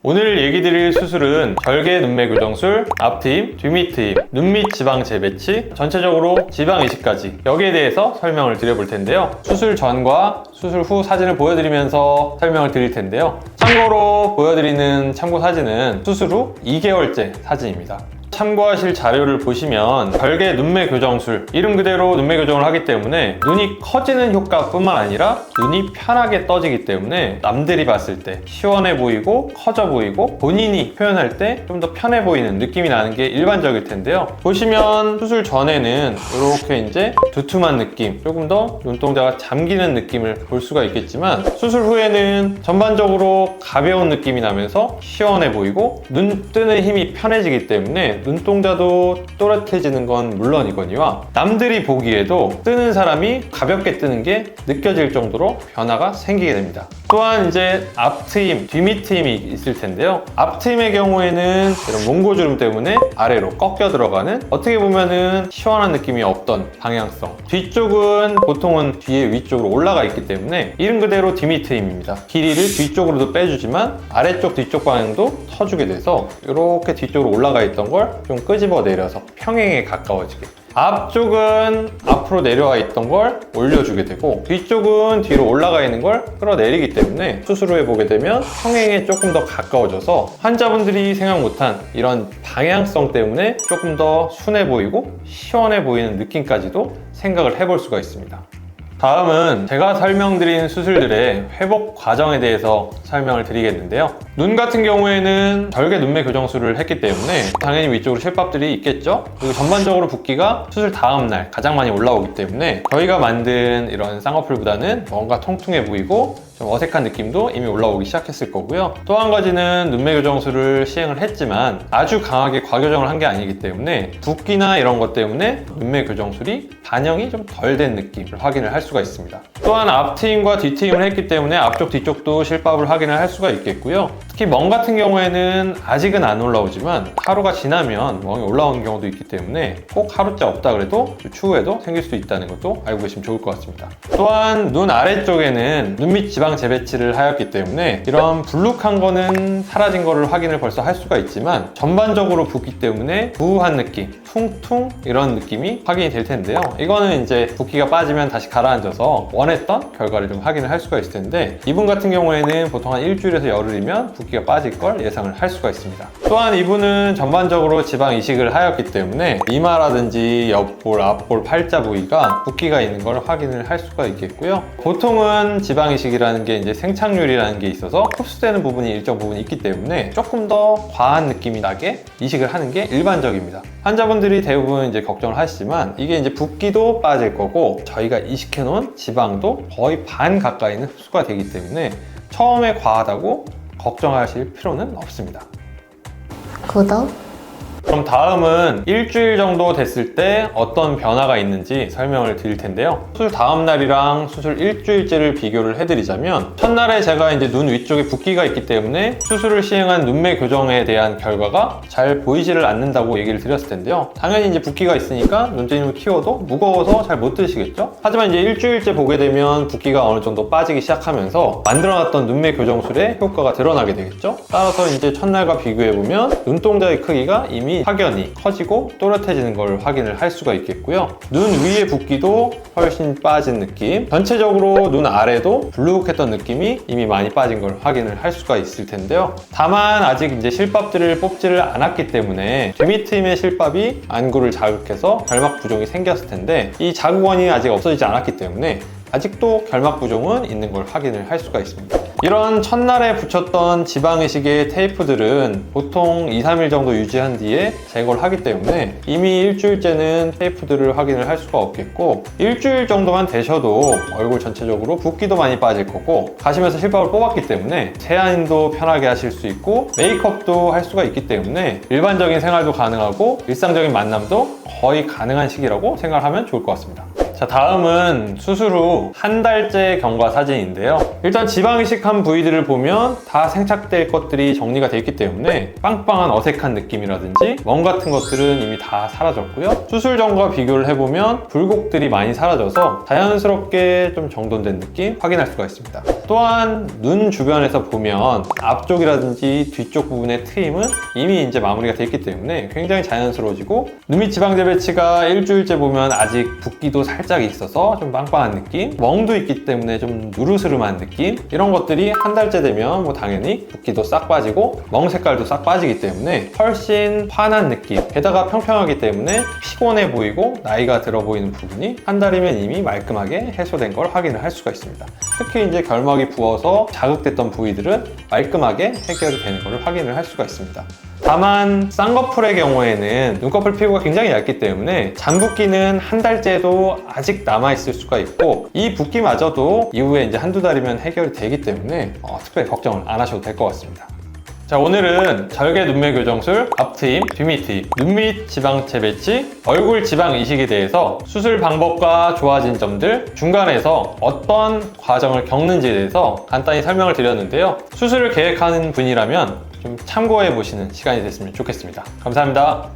오늘 얘기 드릴 수술은 절개 눈매 교정술, 앞트임, 뒷밑트임, 눈밑 지방 재배치, 전체적으로 지방 이식까지 여기에 대해서 설명을 드려볼 텐데요. 수술 전과 수술 후 사진을 보여드리면서 설명을 드릴 텐데요. 참고로 보여드리는 참고 사진은 수술 후 2개월째 사진입니다. 참고하실 자료를 보시면 절개 눈매 교정술, 이름 그대로 눈매 교정을 하기 때문에 눈이 커지는 효과뿐만 아니라 눈이 편하게 떠지기 때문에 남들이 봤을 때 시원해 보이고 커져 보이고 본인이 표현할 때 좀 더 편해 보이는 느낌이 나는 게 일반적일 텐데요. 보시면 수술 전에는 이렇게 이제 두툼한 느낌, 조금 더 눈동자가 잠기는 느낌을 볼 수가 있겠지만 수술 후에는 전반적으로 가벼운 느낌이 나면서 시원해 보이고 눈 뜨는 힘이 편해지기 때문에 눈동자도 또렷해지는 건 물론이거니와 남들이 보기에도 뜨는 사람이 가볍게 뜨는 게 느껴질 정도로 변화가 생기게 됩니다. 또한 이제 앞트임, 뒷밑트임이 있을 텐데요. 앞트임의 경우에는 이런 몽고주름 때문에 아래로 꺾여 들어가는, 어떻게 보면은 시원한 느낌이 없던 방향성, 뒤쪽은 보통은 뒤에 위쪽으로 올라가 있기 때문에 이름 그대로 뒷밑트임입니다. 길이를 뒤쪽으로도 빼주지만 아래쪽 뒤쪽 방향도 터주게 돼서 이렇게 뒤쪽으로 올라가 있던 걸 좀 끄집어 내려서 평행에 가까워지게, 앞쪽은 앞으로 내려와 있던 걸 올려주게 되고 뒤쪽은 뒤로 올라가 있는 걸 끌어내리기 때문에 수술 후에 보게 되면 평행에 조금 더 가까워져서 환자분들이 생각 못한 이런 방향성 때문에 조금 더 순해 보이고 시원해 보이는 느낌까지도 생각을 해볼 수가 있습니다. 다음은 제가 설명드린 수술들의 회복 과정에 대해서 설명을 드리겠는데요. 눈 같은 경우에는 절개 눈매 교정술을 했기 때문에 당연히 위쪽으로 실밥들이 있겠죠. 그리고 전반적으로 붓기가 수술 다음날 가장 많이 올라오기 때문에 저희가 만든 이런 쌍꺼풀보다는 뭔가 통통해 보이고 좀 어색한 느낌도 이미 올라오기 시작했을 거고요. 또 한 가지는 눈매 교정술을 시행을 했지만 아주 강하게 과교정을 한 게 아니기 때문에 붓기나 이런 것 때문에 눈매 교정술이 반영이 좀 덜 된 느낌을 확인을 할 수가 있습니다. 또한 앞트임과 뒷트임을 했기 때문에 앞쪽 뒤쪽도 실밥을 확인을 할 수가 있겠고요. 특히 멍 같은 경우에는 아직은 안 올라오지만 하루가 지나면 멍이 올라오는 경우도 있기 때문에 꼭 하루째 없다 그래도 추후에도 생길 수 있다는 것도 알고 계시면 좋을 것 같습니다. 또한 눈 아래쪽에는 눈밑 지방 재배치를 하였기 때문에 이런 불룩한 거는 사라진 거를 확인을 벌써 할 수가 있지만 전반적으로 붓기 때문에 부한 느낌, 퉁퉁 이런 느낌이 확인이 될 텐데요. 이거는 이제 붓기가 빠지면 다시 가라앉아서 원했던 결과를 좀 확인을 할 수가 있을 텐데 이분 같은 경우에는 보통 한 일주일에서 열흘이면 붓기가 빠질 걸 예상을 할 수가 있습니다. 또한 이분은 전반적으로 지방 이식을 하였기 때문에 이마라든지 옆볼, 앞볼, 팔자 부위가 붓기가 있는 걸 확인을 할 수가 있겠고요. 보통은 지방 이식이라는 게 이제 생착률이라는 게 있어서 흡수되는 부분이 일정 부분 있기 때문에 조금 더 과한 느낌이 나게 이식을 하는 게 일반적입니다. 환자분들이 대부분 이제 걱정을 하시지만 이게 이제 붓기도 빠질 거고 저희가 이식해 놓은 지방도 거의 반 가까이는 흡수가 되기 때문에 처음에 과하다고 걱정하실 필요는 없습니다. 구독. 그럼 다음은 일주일 정도 됐을 때 어떤 변화가 있는지 설명을 드릴 텐데요. 수술 다음 날이랑 수술 일주일째를 비교를 해드리자면 첫날에 제가 이제 눈 위쪽에 붓기가 있기 때문에 수술을 시행한 눈매 교정에 대한 결과가 잘 보이지를 않는다고 얘기를 드렸을 텐데요. 당연히 이제 붓기가 있으니까 눈뜨림을 키워도 무거워서 잘 못 뜨시겠죠? 하지만 이제 일주일째 보게 되면 붓기가 어느 정도 빠지기 시작하면서 만들어놨던 눈매 교정술의 효과가 드러나게 되겠죠? 따라서 이제 첫날과 비교해보면 눈동자의 크기가 이미 확연히 커지고 또렷해지는 걸 확인을 할 수가 있겠고요. 눈 위의 붓기도 훨씬 빠진 느낌, 전체적으로 눈 아래도 불룩했던 느낌이 이미 많이 빠진 걸 확인을 할 수가 있을 텐데요. 다만 아직 이제 실밥들을 뽑지를 않았기 때문에 뒷밑트임의 실밥이 안구를 자극해서 결막 부종이 생겼을 텐데 이 자극원이 아직 없어지지 않았기 때문에 아직도 결막 부종은 있는 걸 확인을 할 수가 있습니다. 이런 첫날에 붙였던 지방이식의 테이프들은 보통 2-3일 정도 유지한 뒤에 제거를 하기 때문에 이미 일주일째는 테이프들을 확인을 할 수가 없겠고 일주일 정도만 되셔도 얼굴 전체적으로 붓기도 많이 빠질 거고 가시면서 실밥을 뽑았기 때문에 세안도 편하게 하실 수 있고 메이크업도 할 수가 있기 때문에 일반적인 생활도 가능하고 일상적인 만남도 거의 가능한 시기라고 생각하면 좋을 것 같습니다. 자, 다음은 수술 후 한 달째 경과 사진인데요. 일단 지방 이식한 부위들을 보면 다 생착될 것들이 정리가 되어 있기 때문에 빵빵한 어색한 느낌이라든지 멍 같은 것들은 이미 다 사라졌고요. 수술 전과 비교를 해보면 굴곡들이 많이 사라져서 자연스럽게 좀 정돈된 느낌 확인할 수가 있습니다. 또한 눈 주변에서 보면 앞쪽이라든지 뒤쪽 부분의 트임은 이미 이제 마무리가 되어 있기 때문에 굉장히 자연스러워지고, 눈밑 지방 재배치가 일주일째 보면 아직 붓기도 살짝 있어서 좀 빵빵한 느낌, 멍도 있기 때문에 좀 누르스름한 느낌, 이런 것들이 한 달째 되면 뭐 당연히 붓기도 싹 빠지고 멍 색깔도 싹 빠지기 때문에 훨씬 환한 느낌, 게다가 평평하기 때문에 피곤해 보이고 나이가 들어 보이는 부분이 한 달이면 이미 말끔하게 해소된 걸 확인을 할 수가 있습니다. 특히 이제 결막이 부어서 자극됐던 부위들은 말끔하게 해결이 되는 걸 확인을 할 수가 있습니다. 다만 쌍꺼풀의 경우에는 눈꺼풀 피부가 굉장히 얇기 때문에 잔붓기는 한 달째도 아직 남아있을 수가 있고, 이 붓기마저도 이후에 이제 한두 달이면 해결이 되기 때문에 특별히 걱정을 안 하셔도 될 것 같습니다. 자, 오늘은 절개 눈매 교정술, 앞트임, 뒤밑 트임, 눈밑 지방 재배치, 얼굴 지방 이식에 대해서 수술 방법과 좋아진 점들, 중간에서 어떤 과정을 겪는지에 대해서 간단히 설명을 드렸는데요. 수술을 계획하는 분이라면 좀 참고해 보시는 시간이 됐으면 좋겠습니다. 감사합니다.